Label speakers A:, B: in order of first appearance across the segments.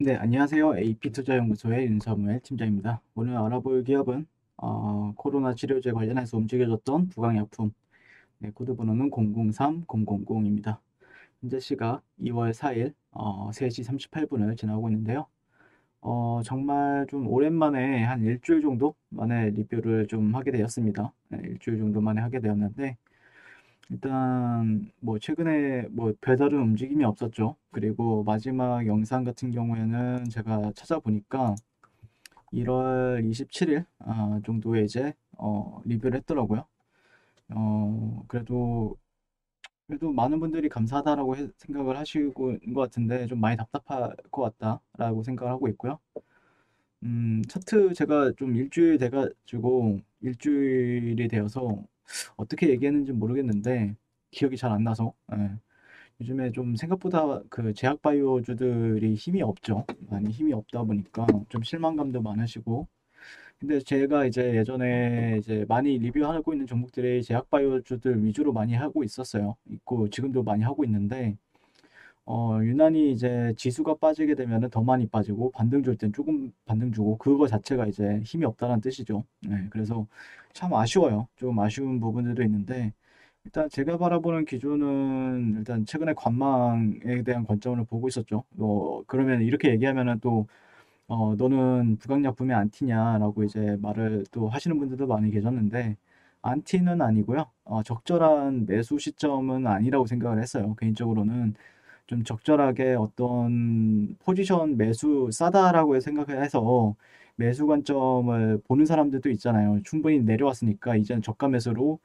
A: 네, 안녕하세요. AP투자연구소의 윤사무엘 팀장입니다. 오늘 알아볼 기업은 코로나 치료제 관련해서 움직여졌던 부강약품, 네, 코드 번호는 003000입니다. 현재 시각 2월 4일 3시 38분을 지나고 있는데요. 정말 좀 오랜만에 한 일주일 정도 만에 리뷰를 좀 하게 되었습니다. 네, 일주일 정도 만에 하게 되었는데 일단 뭐 최근에 뭐 별다른 움직임이 없었죠. 그리고 마지막 영상 같은 경우에는 제가 찾아보니까 1월 27일 정도에 이제 리뷰를 했더라고요. 그래도 많은 분들이 감사하다라고 생각을 하시고 있는 것 같은데 좀 많이 답답할 것 같다라고 생각을 하고 있고요. 차트 제가 좀 일주일 돼가지고 일주일이 되어서 어떻게 얘기했는지 모르겠는데 기억이 잘 안 나서 요즘에 좀 생각보다 그 제약 바이오주들이 힘이 없죠. 많이 힘이 없다 보니까 좀 실망감도 많으시고. 근데 제가 이제 예전에 이제 많이 리뷰하고 있는 종목들이 제약 바이오주들 위주로 많이 하고 있었어요. 있고 지금도 많이 하고 있는데 유난히 이제 지수가 빠지게 되면은 더 많이 빠지고 반등 줄 땐 조금 반등 주고 그거 자체가 이제 힘이 없다는 뜻이죠. 네, 그래서 참 아쉬워요. 좀 아쉬운 부분들도 있는데 일단 제가 바라보는 기준은 일단 최근에 관망에 대한 관점을 보고 있었죠. 그러면 이렇게 얘기하면은 또 너는 부강약품에 안티냐라고 이제 말을 또 하시는 분들도 많이 계셨는데 안티는 아니고요. 적절한 매수 시점은 아니라고 생각을 했어요. 개인적으로는 좀 적절하게 어떤 포지션 매수 싸다라고 생각을 해서 매수 관점을 보는 사람들도 있잖아요. 충분히 내려왔으니까 이제는 저가 매수로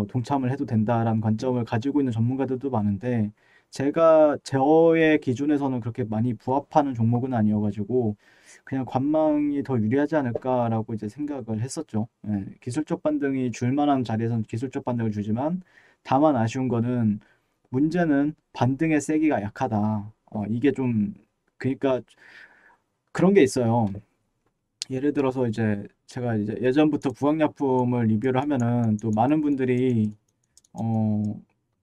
A: 동참을 해도 된다라는 관점을 가지고 있는 전문가들도 많은데 제가 저의 기준에서는 그렇게 많이 부합하는 종목은 아니어가지고 그냥 관망이 더 유리하지 않을까라고 이제 생각을 했었죠. 예, 기술적 반등이 줄 만한 자리에서는 기술적 반등을 주지만 다만 아쉬운 거는 문제는 반등의 세기가 약하다. 이게 좀 그러니까 그런 게 있어요. 예를 들어서 이제 제가 이제 예전부터 부학약품을 리뷰를 하면은 또 많은 분들이 어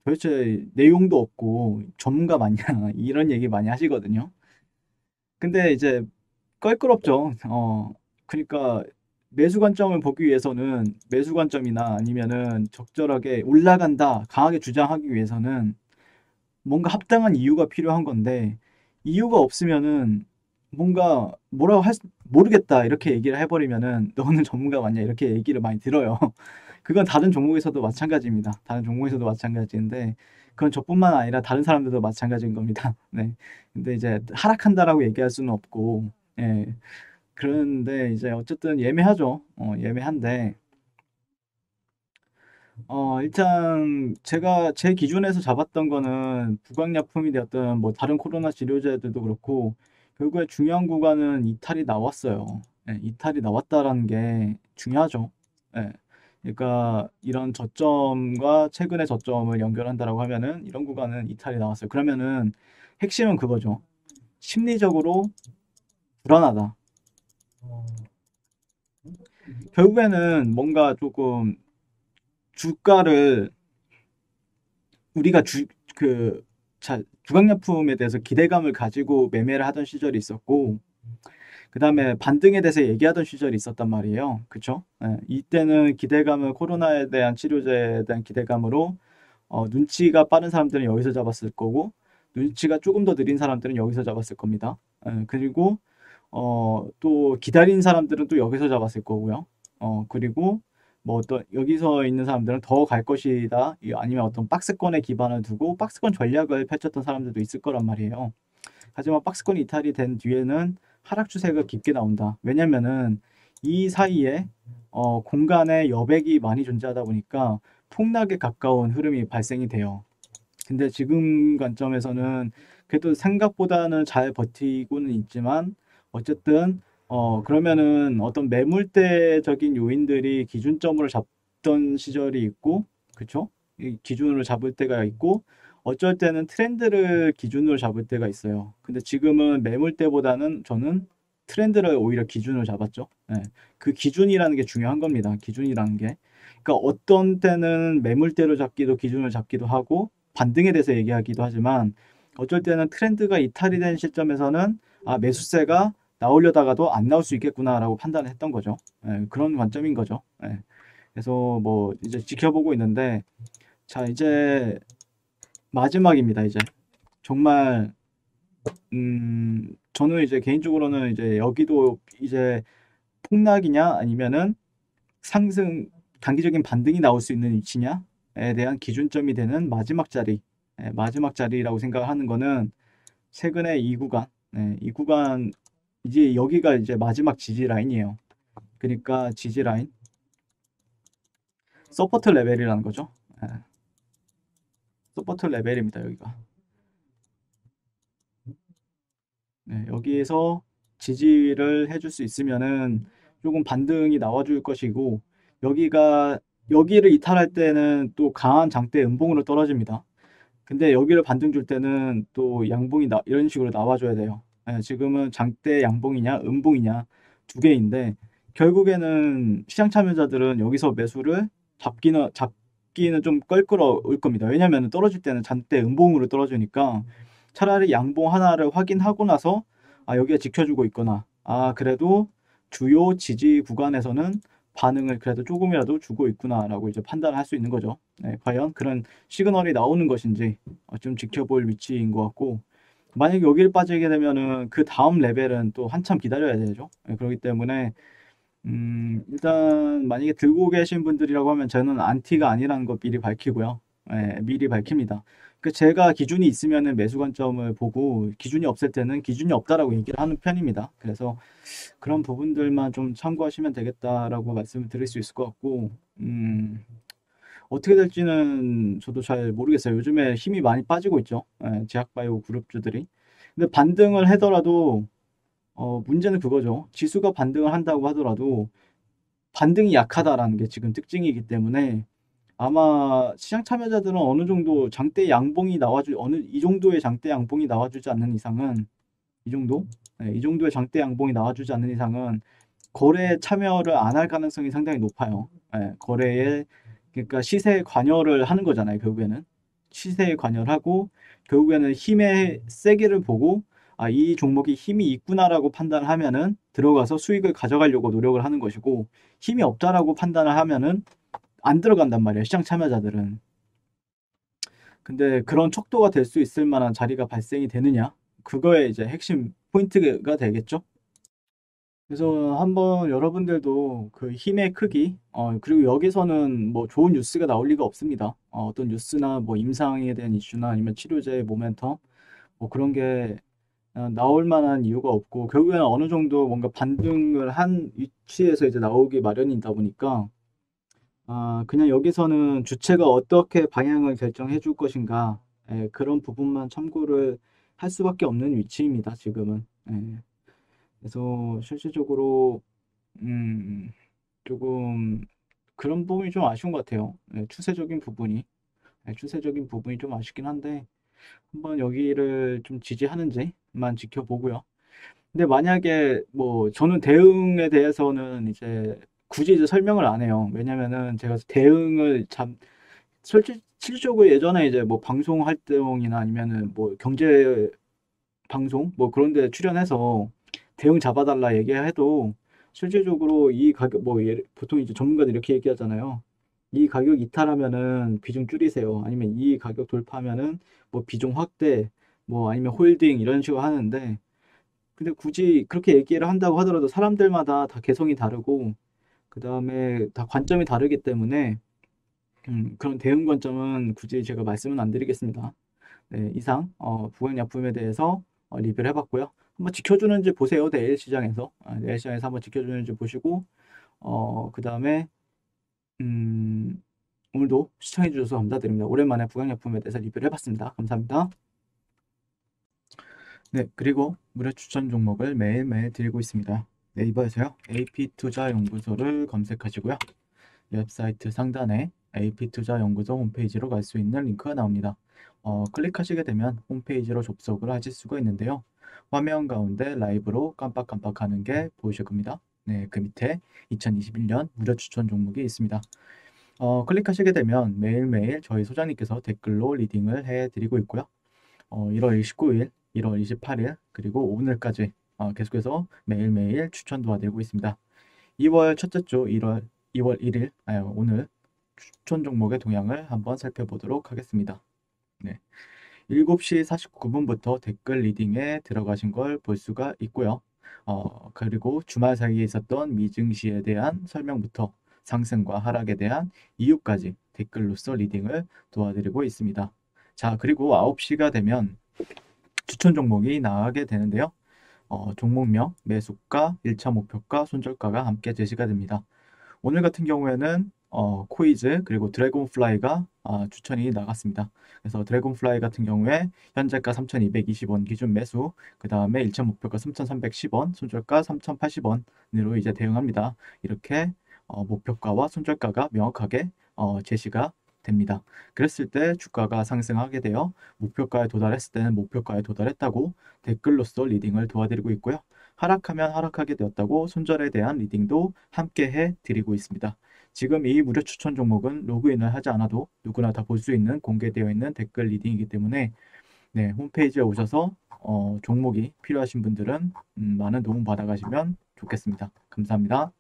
A: 도대체 내용도 없고 전문가 맞냐 이런 얘기 많이 하시거든요. 근데 이제 껄끄럽죠. 그러니까 매수 관점을 보기 위해서는 매수 관점이나 아니면은 적절하게 올라간다 강하게 주장하기 위해서는 뭔가 합당한 이유가 필요한 건데 이유가 없으면은 뭔가 뭐라고 모르겠다 이렇게 얘기를 해버리면은 너는 전문가 맞냐 이렇게 얘기를 많이 들어요. 그건 다른 종목에서도 마찬가지입니다. 다른 종목에서도 마찬가지인데 그건 저뿐만 아니라 다른 사람들도 마찬가지인 겁니다. 네. 근데 이제 하락한다라고 얘기할 수는 없고 예. 그런데 이제 어쨌든 예매하죠. 예매한데 일단 제가 제 기준에서 잡았던 거는 부강약품이 되었던 뭐 다른 코로나 치료제들도 그렇고 결국에 중요한 구간은 이탈이 나왔어요. 예, 이탈이 나왔다라는 게 중요하죠. 예. 그러니까 이런 저점과 최근의 저점을 연결한다라고 하면은 이런 구간은 이탈이 나왔어요. 그러면은 핵심은 그거죠. 심리적으로 불안하다. 결국에는 뭔가 조금 주가를 우리가 부강약품에 대해서 기대감을 가지고 매매를 하던 시절이 있었고, 그 다음에 반등에 대해서 얘기하던 시절이 있었단 말이에요. 그쵸? 예, 이때는 기대감을 코로나에 대한 치료제에 대한 기대감으로, 눈치가 빠른 사람들은 여기서 잡았을 거고, 눈치가 조금 더 느린 사람들은 여기서 잡았을 겁니다. 그리고, 또 기다린 사람들은 또 여기서 잡았을 거고요. 그리고 뭐 어떤 여기서 있는 사람들은 더 갈 것이다. 아니면 어떤 박스권에 기반을 두고 박스권 전략을 펼쳤던 사람들도 있을 거란 말이에요. 하지만 박스권이 이탈이 된 뒤에는 하락 추세가 깊게 나온다. 왜냐면은 이 사이에 공간에 여백이 많이 존재하다 보니까 폭락에 가까운 흐름이 발생이 돼요. 근데 지금 관점에서는 그래도 생각보다는 잘 버티고는 있지만 어쨌든 그러면은 어떤 매물대적인 요인들이 기준점으로 잡던 시절이 있고 그쵸? 이 기준으로 잡을 때가 있고 어쩔 때는 트렌드를 기준으로 잡을 때가 있어요. 근데 지금은 매물대보다는 저는 트렌드를 오히려 기준으로 잡았죠. 예. 그 기준이라는 게 중요한 겁니다. 기준이라는 게. 그러니까 어떤 때는 매물대로 잡기도 기준을 잡기도 하고 반등에 대해서 얘기하기도 하지만 어쩔 때는 트렌드가 이탈이 된 시점에서는 아, 매수세가 나오려다가도 안 나올 수 있겠구나라고 판단을 했던 거죠. 예, 그런 관점인 거죠. 예. 그래서 뭐 이제 지켜보고 있는데 자, 이제 마지막입니다. 이제 정말 저는 이제 개인적으로는 이제 여기도 이제 폭락이냐 아니면은 상승 단기적인 반등이 나올 수 있는 위치냐에 대한 기준점이 되는 마지막 자리, 마지막 자리라고 생각하는 거는 최근에 이 구간, 이 구간 이제 여기가 이제 마지막 지지 라인이에요. 그러니까 지지 라인, 서포트 레벨이라는 거죠. 예, 서포트 레벨입니다. 여기가. 네, 여기에서 지지를 해줄 수 있으면은 조금 반등이 나와줄 것이고 여기가 여기를 이탈할 때는 또 강한 장대 음봉으로 떨어집니다. 근데 여기를 반등 줄 때는 또 양봉이 이런 식으로 나와줘야 돼요. 예, 지금은 장대 양봉이냐 음봉이냐 두 개인데 결국에는 시장 참여자들은 여기서 매수를 잡기는 좀 껄끄러울 겁니다. 왜냐하면 떨어질 때는 장대 음봉으로 떨어지니까 차라리 양봉 하나를 확인하고 나서 아 여기가 지켜주고 있거나 아 그래도 주요 지지 구간에서는 반응을 그래도 조금이라도 주고 있구나라고 이제 판단할 수 있는 거죠. 네, 과연 그런 시그널이 나오는 것인지 좀 지켜볼 위치인 것 같고 만약에 여기를 빠지게 되면은 그 다음 레벨은 또 한참 기다려야 되죠. 네, 그렇기 때문에 일단 만약에 들고 계신 분들이라고 하면 저는 안티가 아니라는 거 미리 밝히고요. 예, 미리 밝힙니다. 그 제가 기준이 있으면은 매수 관점을 보고 기준이 없을 때는 기준이 없다라고 얘기를 하는 편입니다. 그래서 그런 부분들만 좀 참고하시면 되겠다라고 말씀을 드릴 수 있을 것 같고, 어떻게 될지는 저도 잘 모르겠어요. 요즘에 힘이 많이 빠지고 있죠. 예, 제약바이오 그룹주들이. 근데 반등을 하더라도 문제는 그거죠. 지수가 반등을 한다고 하더라도 반등이 약하다라는 게 지금 특징이기 때문에 아마 시장 참여자들은 어느 정도 장대 양봉이 어느 이 정도의 장대 양봉이 나와주지 않는 이상은 이 정도? 네, 이 정도의 장대 양봉이 나와주지 않는 이상은 거래에 참여를 안 할 가능성이 상당히 높아요. 네, 거래에 그러니까 시세에 관여를 하는 거잖아요. 결국에는 시세에 관여를 하고 결국에는 힘의 세기를 보고 아, 이 종목이 힘이 있구나라고 판단을 하면은 들어가서 수익을 가져가려고 노력을 하는 것이고 힘이 없다라고 판단을 하면은 안 들어간단 말이에요. 시장 참여자들은. 근데 그런 척도가 될 수 있을 만한 자리가 발생이 되느냐? 그거에 이제 핵심 포인트가 되겠죠. 그래서 한번 여러분들도 그 힘의 크기, 그리고 여기서는 뭐 좋은 뉴스가 나올 리가 없습니다. 어떤 뉴스나 뭐 임상에 대한 이슈나 아니면 치료제의 모멘텀, 뭐 그런 게 나올 만한 이유가 없고, 결국에는 어느 정도 뭔가 반등을 한 위치에서 이제 나오기 마련이다 보니까, 아, 그냥 여기서는 주체가 어떻게 방향을 결정해 줄 것인가, 그런 부분만 참고를 할 수밖에 없는 위치입니다, 지금은. 그래서 실질적으로 음, 조금 그런 부분이 좀 아쉬운 것 같아요. 추세적인 부분이 좀 아쉽긴 한데 한번 여기를 좀 지지하는지만 지켜보고요. 근데 만약에 뭐 저는 대응에 대해서는 이제 굳이 이제 설명을 안 해요. 왜냐면은 제가 대응을 실질적으로 예전에 이제 뭐 방송 활동이나 아니면은 뭐 경제 방송 뭐 그런 데 출연해서 대응 잡아달라 얘기해도 실질적으로 이 가격 뭐 보통 이제 전문가들 이렇게 얘기하잖아요. 이 가격 이탈하면은 비중 줄이세요. 아니면 이 가격 돌파하면은 뭐 비중 확대 뭐 아니면 홀딩 이런 식으로 하는데 근데 굳이 그렇게 얘기를 한다고 하더라도 사람들마다 다 개성이 다르고 그다음에 다 관점이 다르기 때문에 그런 대응 관점은 굳이 제가 말씀은 안 드리겠습니다. 네, 이상 부강약품에 대해서 리뷰를 해봤고요. 한번 지켜주는지 보세요. 내일 시장에서 내일 시장에서 한번 지켜주는지 보시고 그 다음에 오늘도 시청해 주셔서 감사드립니다. 오랜만에 부강약품에 대해서 리뷰를 해봤습니다. 감사합니다. 네, 그리고 무료 추천 종목을 매일매일 드리고 있습니다. 네이버에서요. AP투자연구소를 검색하시고요. 웹사이트 상단에 AP투자연구소 홈페이지로 갈 수 있는 링크가 나옵니다. 클릭하시게 되면 홈페이지로 접속을 하실 수가 있는데요. 화면 가운데 라이브로 깜빡깜빡하는 게 보이실 겁니다. 네, 그 밑에 2021년 무료 추천 종목이 있습니다. 클릭하시게 되면 매일매일 저희 소장님께서 댓글로 리딩을 해드리고 있고요. 1월 29일, 1월 28일, 그리고 오늘까지 계속해서 매일매일 추천 도와드리고 있습니다. 2월 첫째 주 2월 1일, 오늘 추천 종목의 동향을 한번 살펴보도록 하겠습니다. 네. 7시 49분부터 댓글 리딩에 들어가신 걸 볼 수가 있고요. 그리고 주말 사이에 있었던 미증시에 대한 설명부터 상승과 하락에 대한 이유까지 댓글로서 리딩을 도와드리고 있습니다. 자, 그리고 9시가 되면 추천 종목이 나가게 되는데요. 종목명, 매수가, 1차 목표가, 손절가가 함께 제시가 됩니다. 오늘 같은 경우에는 코이즈 그리고 드래곤플라이가 추천이 나갔습니다. 그래서 드래곤플라이 같은 경우에 현재가 3,220원 기준 매수, 그 다음에 1차 목표가 3,310원, 손절가 3,080원으로 이제 대응합니다. 이렇게 목표가와 손절가가 명확하게 제시가 됩니다. 그랬을 때 주가가 상승하게 되어 목표가에 도달했을 때는 목표가에 도달했다고 댓글로서 리딩을 도와드리고 있고요. 하락하면 하락하게 되었다고 손절에 대한 리딩도 함께 해드리고 있습니다. 지금 이 무료 추천 종목은 로그인을 하지 않아도 누구나 다 볼 수 있는 공개되어 있는 댓글 리딩이기 때문에 네, 홈페이지에 오셔서 종목이 필요하신 분들은 많은 도움 받아가시면 좋겠습니다. 감사합니다.